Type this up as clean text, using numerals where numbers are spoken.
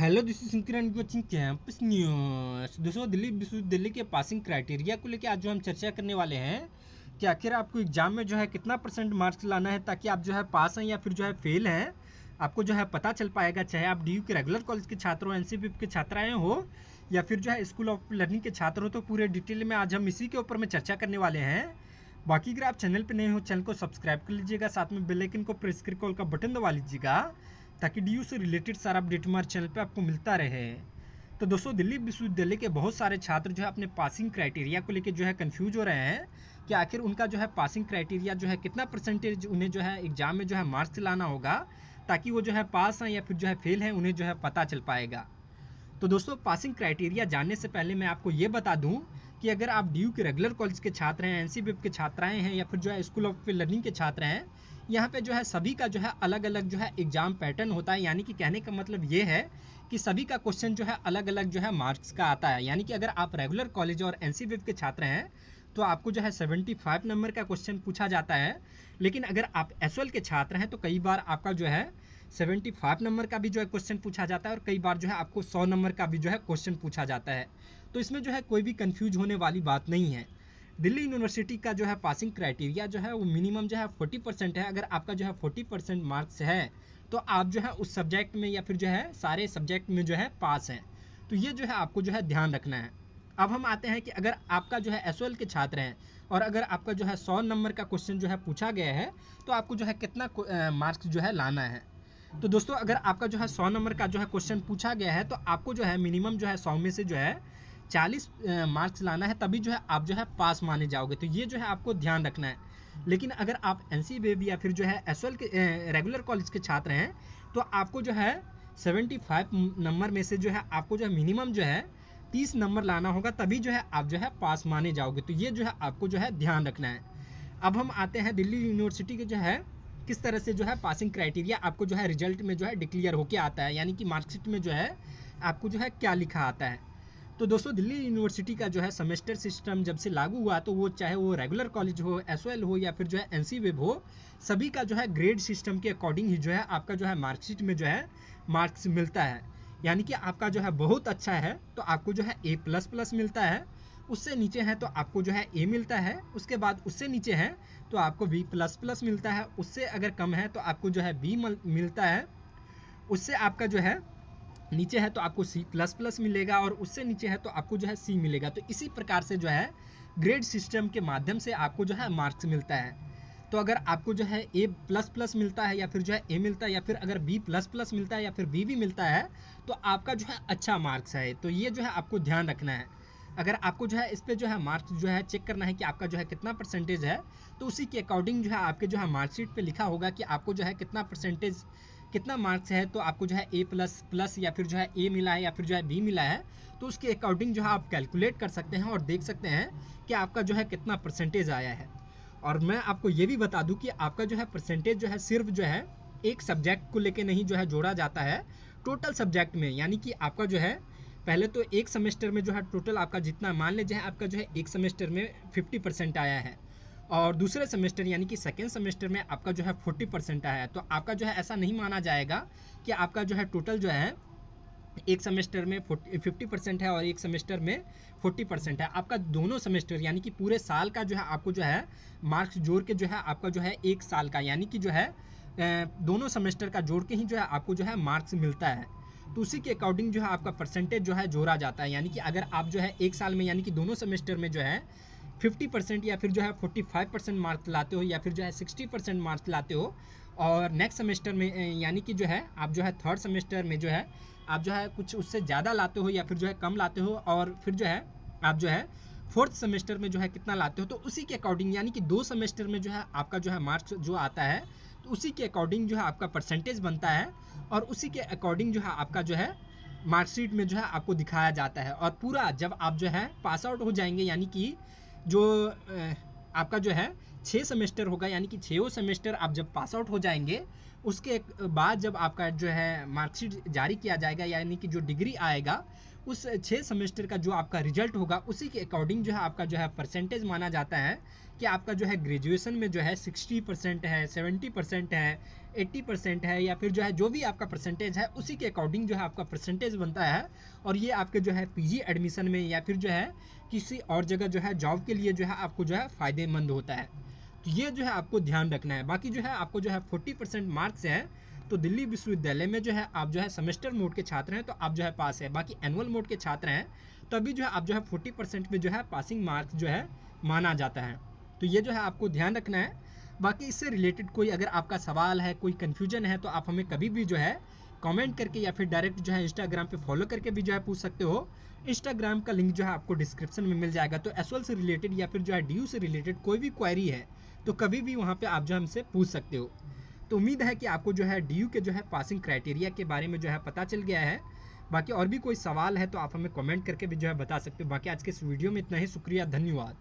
Hello, this is Kiran coaching campus news. दोस्तों, दिल्ली विश्वविद्यालय के पासिंग क्राइटेरिया को लेकर आज जो हम चर्चा करने वाले हैं कि आखिर आपको एग्जाम में जो है कितना परसेंट मार्क्स लाना है ताकि आप जो है पास हैं या फिर जो है फेल हैं, आपको जो है पता चल पाएगा। चाहे आप डीयू के रेगुलर कॉलेज के छात्र हो, एनसीपीएफ के छात्राएं हो या फिर जो है स्कूल ऑफ लर्निंग के छात्र हो, तो पूरे डिटेल में आज हम इसी के ऊपर में चर्चा करने वाले हैं। बाकी अगर आप चैनल पर नए हो, चैनल को सब्सक्राइब कर लीजिएगा, साथ में बेल आइकन को प्रेस करके ऑल का बटन दबा लीजिएगा ताकि डीयू से रिलेटेड सारा अपडेट हमारे चैनल पे आपको मिलता रहे। तो दोस्तों, दिल्ली विश्वविद्यालय के बहुत सारे छात्र जो है अपने पासिंग क्राइटेरिया को लेकर जो है कंफ्यूज हो रहे हैं कि आखिर उनका जो है पासिंग क्राइटेरिया जो है कितना परसेंटेज उन्हें जो है एग्जाम में जो है मार्क्स लाना होगा ताकि वो जो है पास हैं या फिर जो है फेल हैं, उन्हें जो है पता चल पाएगा। तो दोस्तों, पासिंग क्राइटेरिया जानने से पहले मैं आपको ये बता दूं कि अगर आप डीयू के रेगुलर कॉलेज के छात्र हैं, एनसीपीएफ के छात्राएं हैं या फिर जो है स्कूल ऑफ लर्निंग के छात्र हैं, यहाँ पे जो है सभी का जो है अलग अलग जो है एग्जाम पैटर्न होता है। यानी कि कहने का मतलब ये है कि सभी का क्वेश्चन जो है अलग अलग जो है मार्क्स का आता है। यानी कि अगर आप रेगुलर कॉलेज और एनसीपीएफ के छात्र हैं तो आपको जो है 75 नंबर का क्वेश्चन पूछा जाता है, लेकिन अगर आप एसओएल के छात्र हैं तो कई बार आपका जो है 75 नंबर का भी जो है क्वेश्चन पूछा जाता है और कई बार जो है आपको 100 नंबर का भी जो है क्वेश्चन पूछा जाता है। तो इसमें जो है कोई भी कंफ्यूज होने वाली बात नहीं है। दिल्ली यूनिवर्सिटी का जो है पासिंग क्राइटेरिया जो है वो मिनिमम जो है 40% है। अगर आपका जो है 40% मार्क्स है तो आप जो है उस सब्जेक्ट में या फिर जो है सारे सब्जेक्ट में जो है पास हैं। तो ये जो है आपको जो है ध्यान रखना है। अब हम आते हैं कि अगर आपका जो है एसओएल के छात्र हैं और अगर आपका जो है 100 नंबर का क्वेश्चन जो है पूछा गया है तो आपको जो है कितना मार्क्स जो है लाना है। तो दोस्तों, अगर आपका जो है 100 नंबर का जो है क्वेश्चन पूछा गया है तो आपको जो है मिनिमम जो है 100 में से जो है 40 मार्क्स लाना है, तभी जो है आप जो है पास माने जाओगे। तो ये जो है आपको ध्यान रखना है। लेकिन अगर आप एनसीपीएफ या फिर जो है एसओएल के रेगुलर कॉलेज के छात्र हैं तो आपको जो है 75 नंबर में से जो है आपको जो है मिनिमम जो है 30 नंबर लाना होगा, तभी जो है आप जो है पास माने जाओगे। तो ये जो है आपको जो है ध्यान रखना है। अब हम आते हैं दिल्ली यूनिवर्सिटी के जो है किस तरह से जो है पासिंग क्राइटेरिया आपको जो है रिजल्ट में जो है डिक्लेयर होके आता है, यानी कि मार्कशीट में जो है आपको जो है क्या लिखा आता है। तो दोस्तों, दिल्ली यूनिवर्सिटी का जो है सेमेस्टर सिस्टम जब से लागू हुआ तो वो चाहे वो रेगुलर कॉलेज हो, एसओएल हो या फिर जो है एनसीपीएफ हो, सभी का जो है ग्रेड सिस्टम के अकॉर्डिंग ही जो है आपका जो है मार्कशीट में जो है मार्क्स मिलता है। यानी कि आपका जो है बहुत अच्छा है तो आपको जो है A++ मिलता है, उससे नीचे है तो आपको जो है ए मिलता है, उसके बाद उससे नीचे है तो आपको B++ मिलता है, उससे अगर कम है तो आपको जो है B मिलता है, उससे आपका जो है नीचे है तो आपको C++ मिलेगा और उससे नीचे है तो आपको जो है C मिलेगा। तो इसी प्रकार से जो है ग्रेड सिस्टम के माध्यम से आपको जो है मार्क्स मिलता है। तो अगर आपको जो है A++ मिलता है या फिर जो है A मिलता है या फिर अगर B++ मिलता है या फिर B भी मिलता है तो आपका जो है अच्छा मार्क्स है। तो ये जो है आपको ध्यान रखना है। अगर आपको जो है इस पे जो है मार्क्स जो है चेक करना है कि आपका जो है कितना परसेंटेज है, तो उसी के अकॉर्डिंग जो है आपके जो है मार्कशीट पे लिखा होगा कि आपको जो है कितना परसेंटेज कितना मार्क्स है, तो आपको जो है A++ या फिर जो है A मिला है या फिर जो है B मिला है, तो उसके अकॉर्डिंग जो है आप कैलकुलेट कर सकते हैं और देख सकते हैं कि आपका जो है कितना परसेंटेज आया है। और मैं आपको ये भी बता दूं कि आपका जो है परसेंटेज जो है सिर्फ जो है एक सब्जेक्ट को लेके नहीं जो है जोड़ा जाता है, टोटल सब्जेक्ट में। यानी कि आपका जो है पहले तो एक सेमेस्टर में जो है टोटल आपका जितना, मान लीजिए आपका जो है एक सेमेस्टर में 50% आया है और दूसरे सेमेस्टर यानी कि सेकेंड सेमेस्टर में आपका जो है 40% आया है, तो आपका जो है ऐसा नहीं माना जाएगा कि आपका जो है टोटल जो है एक सेमेस्टर में 50% है और एक सेमेस्टर में 40% है। आपका दोनों सेमेस्टर यानी कि पूरे साल का जो है आपको जो है मार्क्स जोड़ के जो है आपका जो है एक साल का, यानी कि जो है दोनों सेमेस्टर का जोड़ के ही जो है आपको जो है मार्क्स मिलता है। तो उसी के अकॉर्डिंग जो है आपका परसेंटेज जो है जोड़ा जाता है। यानी कि अगर आप जो है एक साल में यानी कि दोनों सेमेस्टर में जो है 50% या फिर जो है 45% मार्क्स लाते हो या फिर जो है 60% मार्क्स लाते हो और नेक्स्ट सेमेस्टर में यानी कि जो है आप जो है थर्ड सेमेस्टर में जो है आप जो है कुछ उससे ज़्यादा लाते हो या फिर जो है कम लाते हो और फिर जो है आप जो है फोर्थ सेमेस्टर में जो है कितना लाते हो, तो उसी के अकॉर्डिंग यानी कि 2 सेमेस्टर में जो है आपका जो है मार्क्स जो आता है तो उसी के अकॉर्डिंग जो है आपका परसेंटेज बनता है और उसी के अकॉर्डिंग जो है आपका जो है मार्कशीट में जो है आपको दिखाया जाता है। और पूरा जब आप जो है पास आउट हो जाएंगे, यानी कि जो आपका जो है 6 सेमेस्टर होगा, यानी कि 6 सेमेस्टर आप जब पास आउट हो जाएंगे उसके बाद जब आपका जो है मार्कशीट जारी किया जाएगा, यानी कि जो डिग्री आएगा उस 6 सेमेस्टर का जो आपका रिजल्ट होगा उसी के अकॉर्डिंग जो है आपका जो है परसेंटेज माना जाता है कि आपका जो है ग्रेजुएशन में जो है 60% है, 70% है, 80% है, या फिर जो है जो भी आपका परसेंटेज है उसी के अकॉर्डिंग जो है आपका परसेंटेज बनता है। और ये आपके जो है पीजी एडमिशन में या फिर जो है किसी और जगह जो है जॉब के लिए जो है आपको जो है फ़ायदेमंद होता है। तो ये जो है आपको ध्यान रखना है। बाकी जो है आपको जो है 40% मार्क्स है तो दिल्ली विश्वविद्यालय में जो है आप जो है सेमेस्टर मोड के छात्र हैं तो आप जो है पास है। बाकी एनुअल मोड के छात्र हैं तो अभी जो है आप जो है 40% में जो है पासिंग मार्क्स जो है माना जाता है। तो ये जो है आपको ध्यान रखना है। बाकी इससे रिलेटेड कोई अगर आपका सवाल है, कोई कन्फ्यूजन है तो आप हमें कभी भी जो है कमेंट करके या फिर डायरेक्ट जो है इंस्टाग्राम पे फॉलो करके भी जो है पूछ सकते हो। इंस्टाग्राम का लिंक जो है आपको डिस्क्रिप्शन में मिल जाएगा। तो एसवाल से रिलेटेड या फिर जो है डी से रिलेटेड कोई भी क्वेरी है तो कभी भी वहाँ पे आप जो हमसे पूछ सकते हो। तो उम्मीद है कि आपको जो है डी के जो है पासिंग क्राइटेरिया के बारे में जो है पता चल गया है। बाकी और भी कोई सवाल है तो आप हमें कमेंट करके भी जो है बता सकते हो। बाकी आज के इस वीडियो में इतना ही। शुक्रिया, धन्यवाद।